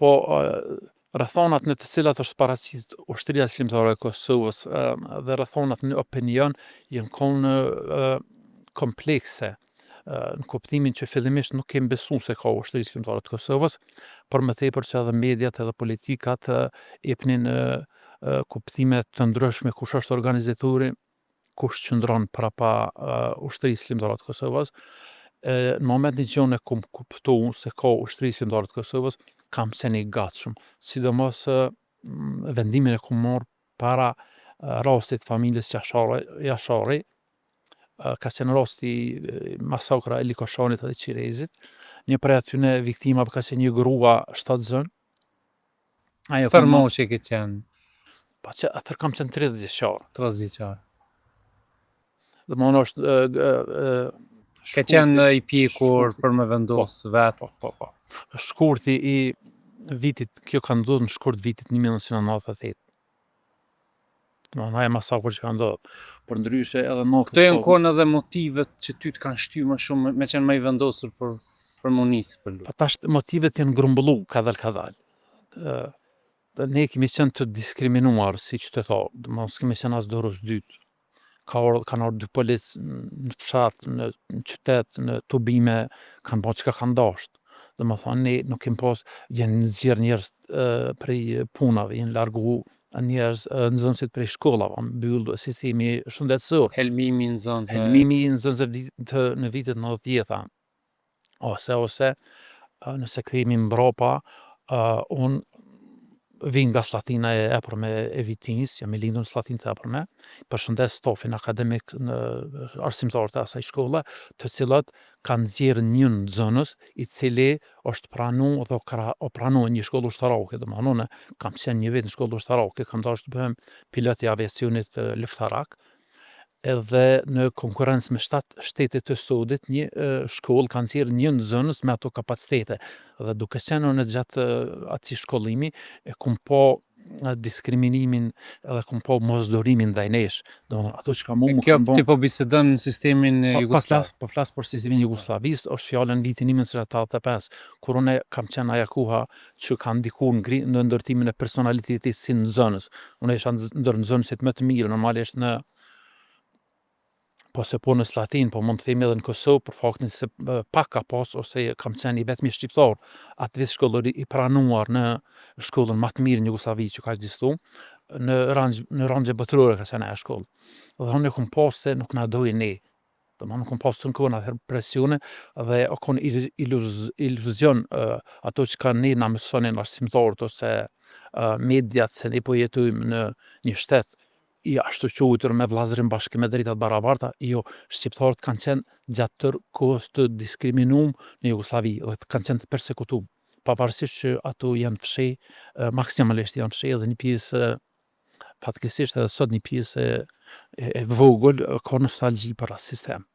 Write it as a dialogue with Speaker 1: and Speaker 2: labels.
Speaker 1: po rrethonat në të cilat është paraqitur ushtria shqiptare e Kosovës dhe rrethonat në opinion janë konë komplekse, në kuptimin që fillimisht nuk kemi besuar se ka ushtri shqiptare të Kosovës, por më tepër që edhe mediat edhe politikat jepnin kuptime të ndryshme kush është organizatori, kush qëndron prapa ushtrisë shqiptare të Kosovës. Në momentin që unë e kom kuptu se ka ushtri shqiptare të Kosovës, kam qenë i gatshëm, sidomos vendimin e kom marrë para rastit familjes Jashari, ka qenë rasti masakra e Likoshanit edhe Qirezit. Një prej atyne viktimave ka qenë një grua shtatzën.
Speaker 2: Çfarë moshe ke qenë?
Speaker 1: Pa që atër kam qenë 30 vjeçar.
Speaker 2: 30 vjeçar.
Speaker 1: Dhe më është
Speaker 2: Ke qenë i pjekur për me vendos vetë?
Speaker 1: Po. Shkurti i vitit, kjo ka ndodhur në shkurt vitit 1998. Ajo masakur që ka ndodhur. Por ndryshe edhe
Speaker 2: Këto janë konë edhe motivet që ty të kanë shtyr më shumë me qenë më i vendosur për më nisë për luft.
Speaker 1: Tash motivet janë grumbullu kadal. Ne kemi qenë të diskriminuar si qytetar, mos kemi qenë as dorës dytë. Kanë ardhur dy policë në fshat, në qytet, në tubime, kanë bërë çka kanë dashur. Domethënë ne nuk kemi pas, janë nxjerr njerëz prej punave, janë largu njerëz nxënësit prej shkollave, mbyll sistemi shëndetësor.
Speaker 2: Helmimi i nxënësve.
Speaker 1: Helmimi i nxënësve në vitet 90-ta. Ose nëse kthehemi mbrapa, unë vinë nga Slatina e Epërme e Vitins, jam i lindur në Slatinë të Epërme, përshëndes stafin akademik në arsimtar të asaj shkolle, të cilat kanë nxjerrë një nxënës i cili është pranuar dhe o pranuar një shkollë ushtarake, domethënë kam qenë një vit në shkollë ushtarake, kam dashur të bëhem pilot i aviacionit luftarak, edhe në konkurrencë me 7 shtete të sodit, një shkollë kanë nxjerrë një nxënës me ato kapacitete. Dhe duke qenë në gjatë atij shkollimi, e kom pa diskriminimin edhe kom pa mosdurimin ndaj nesh. Domethënë ato që kam
Speaker 2: Kjo ti po bisedon në sistemin jugosllav.
Speaker 1: Po flas për sistemin jugosllavisë, është fjala në vitin 1985, kur unë kam qenë ajo koha që ka ndikuar në ndërtimin e personalitetit si nxënës. Unë isha ndër nxënësit më të mirë, normalisht po në Slatinë, po mund të themi edhe në Kosovë, për faktin se pak ka pas, ose kam qenë i vetmi shqiptar, atë vit shkollor i pranuar në shkollën më të mirë në Jugosllavi që ka ekzistuar, në rangje botërore ka qenë ajo shkollë. Dhe unë kom pas se nuk na dojnë ne. Domethënë kom pas të kohën atë presione dhe o kon iluzion ato që kanë ne na mësonin arsimtarët ose mediat se ne po jetojmë në një shtet i ashtu quajtur me vllazërim bashkë me drejtat barabarta, jo, shqiptarët kanë qenë gjatë tërë kohës të diskriminuar në Jugosllavi dhe kanë qenë të persekutuar, pavarësisht që ato janë fshi, maksimalisht janë fshi edhe një pjesë fatkeqësisht edhe sot një pjesë e vogël ka nostalgji për atë sistem.